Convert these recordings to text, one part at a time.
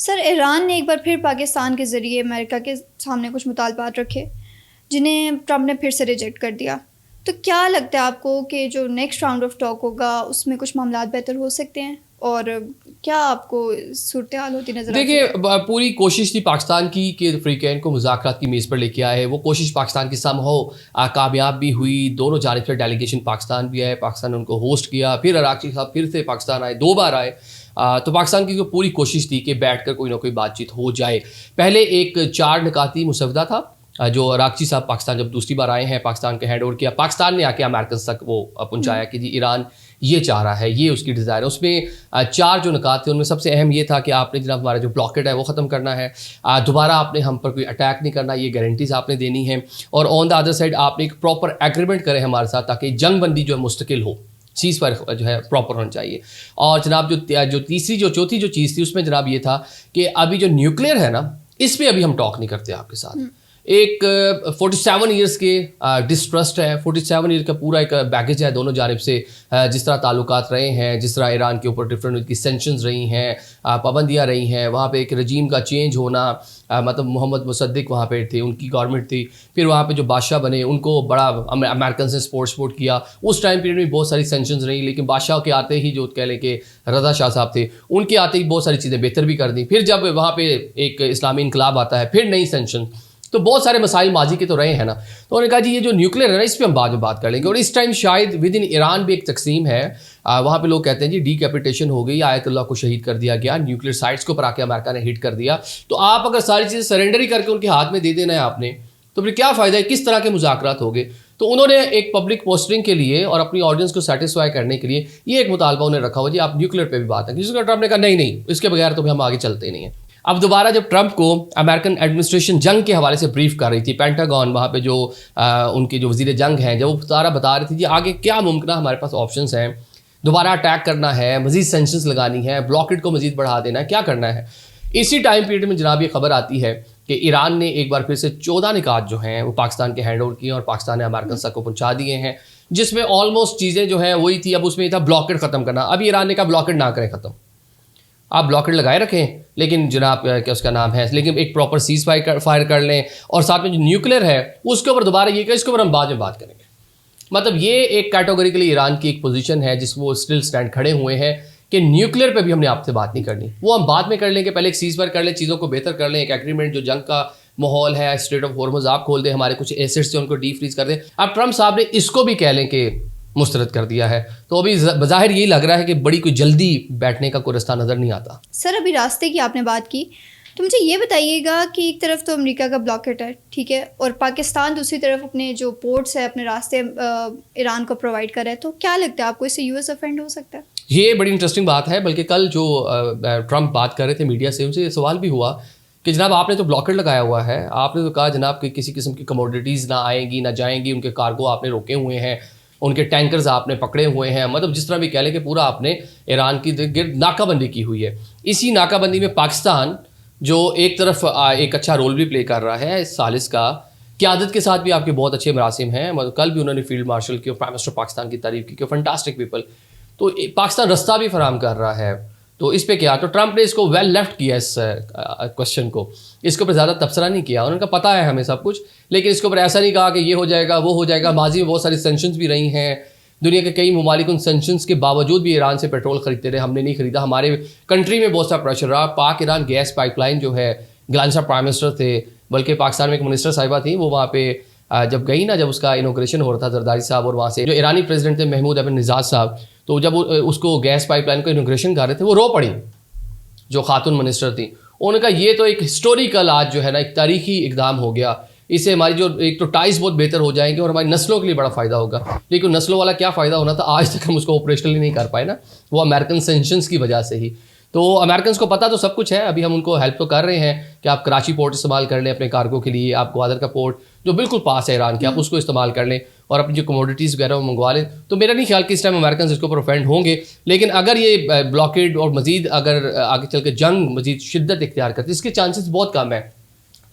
سر ایران نے ایک بار پھر پاکستان کے ذریعے امریکہ کے سامنے کچھ مطالبات رکھے جنہیں ٹرمپ نے پھر سے ریجیکٹ کر دیا. تو کیا لگتا ہے آپ کو کہ جو نیکسٹ راؤنڈ آف ٹاک ہوگا اس میں کچھ معاملات بہتر ہو سکتے ہیں، اور کیا آپ کو صورتحال ہوتی نظر آتی ہے؟ دیکھیے، پوری کوشش تھی پاکستان کی کہ فریقین کو مذاکرات کی میز پر لے کے آئے. وہ کوشش پاکستان کی سم ہو کامیاب بھی ہوئی. دونوں جانب سے ڈیلیگیشن پاکستان بھی آئے، پاکستان نے ان کو ہوسٹ کیا. پھر عراقچی صاحب پھر سے پاکستان آئے، 2 بار آئے. تو پاکستان کی پوری کوشش تھی کہ بیٹھ کر کوئی نہ کوئی بات چیت ہو جائے. پہلے ایک 4 نکاتی مسودہ تھا جو عراقچی صاحب پاکستان جب دوسری بار آئے ہیں پاکستان کے ہینڈ اوور کیا. پاکستان نے آ کے امریکنز تک وہ پہنچایا کہ جی ایران یہ چاہ رہا ہے، یہ اس کی ڈیزائر ہے. اس میں 4 جو نکات تھے ان میں سب سے اہم یہ تھا کہ آپ نے جناب ہمارا جو بلاکڈ ہے وہ ختم کرنا ہے. دوبارہ آپ نے ہم پر کوئی اٹیک نہیں کرنا، یہ گارنٹیز آپ نے دینی ہے. اور آن دا ادر سائڈ آپ نے ایک پراپر ایگریمنٹ کرے ہمارے ساتھ تاکہ جنگ بندی جو ہے مستقل ہو، چیز پر جو ہے پراپر ہونا چاہیے. اور جناب جو تیسری چوتھی جو چیز تھی اس میں جناب یہ تھا کہ ابھی جو نیوکلیئر ہے نا اس پہ ابھی ہم ٹاک نہیں کرتے آپ کے ساتھ. ایک 47 ایئرس کے ڈسٹرسٹ ہے، 47 ایئر کا پورا ایک بیگیج ہے دونوں جانب سے. جس طرح تعلقات رہے ہیں، جس طرح ایران کے اوپر ڈفرینٹ کی سینکشنز رہی ہیں، پابندیاں رہی ہیں، وہاں پہ ایک رجیم کا چینج ہونا. مطلب محمد مصدق وہاں پہ تھے، ان کی گورنمنٹ تھی. پھر وہاں پہ جو بادشاہ بنے ان کو بڑا امریکنز نے سپورٹ کیا. اس ٹائم پیریڈ میں بہت ساری سینکشنز رہی، لیکن بادشاہ کے آتے ہی جو کہہ لیں کہ رضا شاہ صاحب تھے ان کے آتے ہی بہت ساری چیزیں بہتر بھی کر دیں. پھر جب وہاں پہ ایک اسلامی انقلاب آتا ہے پھر نئی سینکشن. تو بہت سارے مسائل ماضی کے تو رہے ہیں نا. تو انہوں نے کہا جی یہ جو نیوکلیئر ہے نا اس پہ ہم بعد میں بات کر لیں گے. اور اس ٹائم شاید ود ان ایران بھی ایک تقسیم ہے. وہاں پہ لوگ کہتے ہیں جی ڈی کیپیٹیشن ہو گئی، آیت اللہ کو شہید کر دیا گیا، نیوکلیئر سائٹس کے اوپر آ کے امریکہ نے ہٹ کر دیا. تو آپ اگر ساری چیزیں سرنڈر ہی کر کے ان کے ہاتھ میں دے دینا ہے آپ نے تو پھر کیا فائدہ ہے، کس طرح کے مذاکرات ہو گئے. تو انہوں نے ایک پبلک پوسٹنگ کے لیے اور اپنی آڈینس کو سیٹسفائی کرنے کے لیے یہ ایک مطالبہ انہیں رکھا ہوا جی آپ نیوکلیئر پہ بھی بات ہے. جس کا ٹرمپ نے کہا نہیں اس کے بغیر تو ہم آگے چلتے ہی نہیں ہیں. اب دوبارہ جب ٹرمپ کو امریکن ایڈمنسٹریشن جنگ کے حوالے سے بریف کر رہی تھی، پینٹاگون وہاں پہ جو ان کے جو وزیر جنگ ہیں جب وہ سارا بتا رہی تھی جی آگے کیا ممکنہ ہمارے پاس آپشنس ہیں، دوبارہ اٹیک کرنا ہے، مزید سینکشنز لگانی ہے، بلاکڈ کو مزید بڑھا دینا ہے، کیا کرنا ہے. اسی ٹائم پیریڈ میں جناب یہ خبر آتی ہے کہ ایران نے ایک بار پھر سے 14 نکات جو ہیں وہ پاکستان کے ہینڈ اوور کیے اور پاکستان نے امریکن تک کو پہنچا دیے ہیں، جس میں آلموسٹ چیزیں جو ہیں وہی تھی. اب اس میں یہ تھا بلاکڈ ختم کرنا. ابھی ایران نے کہا بلاکڈ نہ کریں ختم، آپ بلاکڈ لگائے رکھیں لیکن جناب کیا اس کا نام ہے لیکن ایک پراپر سیز فائر کر لیں. اور ساتھ میں جو نیوکلیئر ہے اس کے اوپر دوبارہ یہ کہ اس کے اوپر ہم بعد میں بات کریں گے. مطلب یہ ایک کیٹیگوریکلی ایران کی ایک پوزیشن ہے جس وہ اسٹل سٹینڈ کھڑے ہوئے ہیں کہ نیوکلیئر پہ بھی ہم نے آپ سے بات نہیں کرنی، وہ ہم بعد میں کر لیں گے. پہلے ایک سیز فائر کر لیں، چیزوں کو بہتر کر لیں. ایک ایگریمنٹ جو جنگ کا ماحول ہے، اسٹریٹ آف ہارمز آپ کھول دیں، ہمارے کچھ ایسٹس ہیں ان کو ڈی فریز کر دیں. اب ٹرمپ صاحب نے اس کو بھی کہہ لیں کہ مسترد کر دیا ہے. تو ابھی بظاہر یہی لگ رہا ہے کہ بڑی کوئی جلدی بیٹھنے کا کوئی رستہ نظر نہیں آتا. سر ابھی راستے کی آپ نے بات کی تو مجھے یہ بتائیے گا کہ ایک طرف تو امریکہ کا بلاکٹ ہے، ٹھیک ہے، اور پاکستان دوسری طرف اپنے جو پورٹس ہے، اپنے راستے ایران کو پرووائڈ کر رہا ہے. تو کیا لگتا ہے آپ کو اس سے یو ایس افینڈ ہو سکتا ہے؟ یہ بڑی انٹرسٹنگ بات ہے. بلکہ کل جو ٹرمپ بات کر رہے تھے میڈیا سے ان سے یہ سوال بھی ہوا کہ جناب آپ نے تو بلاکڈ لگایا ہوا ہے، آپ نے تو کہا جناب کہ کسی قسم کی کموڈیٹیز نہ آئیں گی نہ جائیں گی، ان کے کارگو آپ نے روکے ہوئے ہیں، ان کے ٹینکرز آپ نے پکڑے ہوئے ہیں. مطلب جس طرح بھی کہہ لیں کہ پورا آپ نے ایران کی گرد ناکہ بندی کی ہوئی ہے. اسی ناکہ بندی میں پاکستان جو ایک طرف ایک اچھا رول بھی پلے کر رہا ہے، اس سالس کا قیادت کے ساتھ بھی آپ کے بہت اچھے مراسم ہیں. مطلب کل بھی انہوں نے فیلڈ مارشل کی اور پرائم منسٹر پاکستان کی تعریف کی کہ فنٹاسٹک پیپل. تو پاکستان رستہ بھی فراہم کر رہا ہے. تو اس پہ کیا، تو ٹرمپ نے اس کو ویل لیفٹ کیا اس کوشچن کو، اس کے اوپر زیادہ تبصرہ نہیں کیا. انہوں نے کہا پتہ ہے ہمیں سب کچھ، لیکن اس کے اوپر ایسا نہیں کہا کہ یہ ہو جائے گا وہ ہو جائے گا. ماضی میں بہت ساری سینکشنز بھی رہی ہیں، دنیا کے کئی ممالک ان سینکشنز کے باوجود بھی ایران سے پیٹرول خریدتے رہے، ہم نے نہیں خریدا. ہمارے کنٹری میں بہت سارا پریشر رہا. پاک ایران گیس پائپ لائن جو ہے، گلان صاحب پرائم منسٹر تھے، بلکہ پاکستان میں ایک منسٹر صاحبہ تھیں، وہ وہاں پہ جب گئی نا، جب اس کا انوگریشن ہو رہا تھا زرداری صاحب، اور وہاں سے جو ایرانی پریزیڈنٹ تھے محمود ابن نژاد صاحب، تو جب اس کو گیس پائپ لائن کو انوگریشن کر رہے تھے وہ رو پڑی جو خاتون منسٹر تھیں. انہوں نے کہا یہ تو ایک ہسٹوریکل آج جو ہے نا ایک تاریخی اقدام ہو گیا، اس سے ہماری جو ایک تو ٹائز بہت بہتر ہو جائیں گے اور ہماری نسلوں کے لیے بڑا فائدہ ہوگا. لیکن نسلوں والا کیا فائدہ ہونا تھا، آج تک ہم اس کو آپریشنلی نہیں کر پائے نا، وہ امریکن سینکشنز کی وجہ سے ہی. تو امریکنس کو پتہ تو سب کچھ ہے. ابھی ہم ان کو ہیلپ تو کر رہے ہیں کہ آپ کراچی پورٹ استعمال کر لیں اپنے کارگو کے لیے، آپ گوادر کا پورٹ جو بالکل پاس ہے ایران کے، آپ اس کو استعمال کر لیں اور اپنی جو کموڈیٹیز وغیرہ وہ منگوا لیں. تو میرا نہیں خیال کہ اس ٹائم امریکنز اس کے اوپر افینڈ ہوں گے. لیکن اگر یہ بلاکیڈ اور مزید اگر آگے چل کے جنگ مزید شدت اختیار کرتی، اس کے چانسز بہت کم ہیں.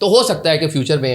تو ہو سکتا ہے کہ فیوچر میں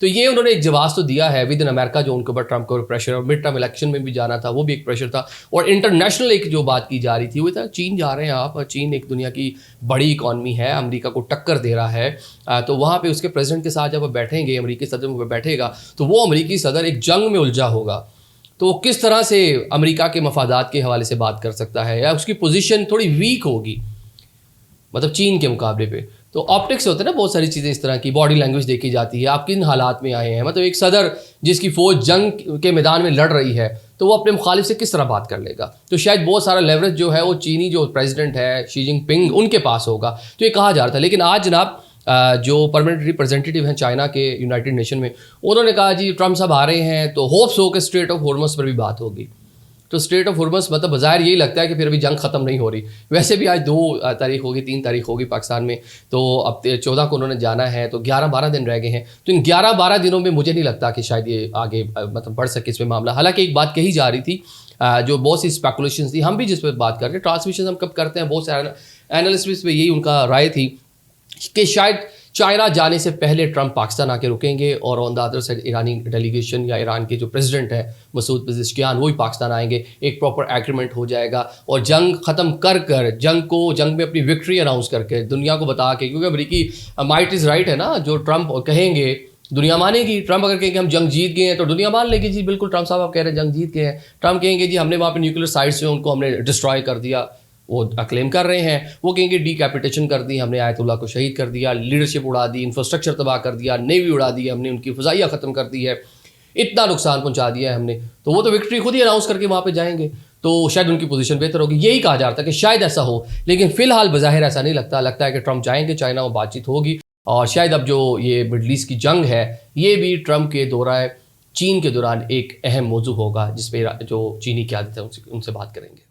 تو یہ انہوں نے ایک جواز تو دیا ہے ود ان امریکہ جو ان کے اوپر ٹرمپ کو پریشر اور مڈ ٹرم الیکشن میں بھی جانا تھا وہ بھی ایک پریشر تھا. اور انٹرنیشنل ایک جو بات کی جا رہی تھی وہ تھا چین جا رہے ہیں آپ, چین ایک دنیا کی بڑی اکانومی ہے, امریکہ کو ٹکر دے رہا ہے, تو وہاں پہ اس کے پریزیڈنٹ کے ساتھ جب وہ بیٹھیں گے, امریکی صدر وہ بیٹھے گا تو وہ امریکی صدر ایک جنگ میں الجھا ہوگا. تو وہ کس طرح سے امریکہ کے مفادات کے حوالے سے بات کر سکتا ہے, یا اس کی پوزیشن تھوڑی ویک ہوگی مطلب چین کے مقابلے پہ. تو آپٹکس ہوتے ہیں نا بہت ساری چیزیں اس طرح کی, باڈی لینگویج دیکھی جاتی ہے, آپ کن حالات میں آئے ہیں. مطلب ایک صدر جس کی فوج جنگ کے میدان میں لڑ رہی ہے تو وہ اپنے مخالف سے کس طرح بات کر لے گا. تو شاید بہت سارا لیوریج جو ہے وہ چینی جو پریزیڈنٹ ہے شی جن پنگ ان کے پاس ہوگا, تو یہ کہا جا رہا تھا. لیکن آج جناب جو پرماننٹ ریپرزینٹیو ہیں چائنا کے یونائٹڈ نیشن میں, انہوں نے کہا جی ٹرمپ صاحب آ رہے ہیں تو ہوپس ہو کہ اسٹریٹ آف ہارمز پر بھی بات ہوگی. تو اسٹریٹ آف ہارمز مطلب بظاہر یہی لگتا ہے کہ پھر ابھی جنگ ختم نہیں ہو رہی. ویسے بھی آج 2 تاریخ ہوگی 3 تاریخ ہوگی پاکستان میں, تو اب 14 کو انہوں نے جانا ہے, تو 11-12 دن رہ گئے ہیں. تو ان 11-12 دنوں میں مجھے نہیں لگتا کہ شاید یہ آگے مطلب بڑھ سکے اس میں معاملہ. حالانکہ ایک بات کہی جا رہی تھی جو بہت سی اسپیکولیشنز تھی, ہم بھی جس پہ بات کر رہے ہیں ٹرانسمیشن ہم کب کرتے ہیں, بہت سے اینالسٹ پہ یہی ان کا رائے تھی کہ شاید چائنا جانے سے پہلے ٹرمپ پاکستان آ کے رکیں گے, اور آن دا ادر سائڈ ایرانی ڈیلیگیشن یا ایران کے جو پریزیڈنٹ ہے مسعود پزشکیان وہ بھی پاکستان آئیں گے, ایک پراپر ایگریمنٹ ہو جائے گا, اور جنگ ختم کر جنگ میں اپنی وکٹری اناؤنس کر کے دنیا کو بتا کے, کیونکہ امریکی مائٹ از رائٹ ہے نا, جو ٹرمپ کہیں گے دنیا مانے گی. ٹرمپ اگر کہیں کہ ہم جنگ جیت گئے ہیں تو دنیا مان لے گی جی بالکل ٹرمپ صاحب آپ کہہ رہے ہیں جنگ جیت گئے ہیں. ٹرمپ کہیں گے جی ہم نے وہاں پہ نیوکلیر سائٹس جو ان کو ہم نے ڈسٹرائے کر دیا, وہ کلیم کر رہے ہیں. وہ کہیں گے ڈی کیپیٹیشن کر دی, ہم نے آیت اللہ کو شہید کر دیا, لیڈرشپ اڑا دی, انفراسٹرکچر تباہ کر دیا, نیوی اڑا دی, ہم نے ان کی فضائیہ ختم کر دی ہے, اتنا نقصان پہنچا دیا ہے ہم نے. تو وہ تو وکٹری خود ہی اناؤنس کر کے وہاں پہ جائیں گے, تو شاید ان کی پوزیشن بہتر ہوگی. یہی کہا جا رہا تھا کہ شاید ایسا ہو, لیکن فی الحال بظاہر ایسا نہیں لگتا. لگتا ہے کہ ٹرمپ جائیں گے چائنا, وہ بات چیت ہوگی, اور شاید اب جو یہ مڈل ایسٹ کی جنگ ہے یہ بھی ٹرمپ کے دورہ چین کے دوران ایک اہم موضوع ہوگا, جس پہ جو چینی قیادت ہے ان سے بات کریں گے.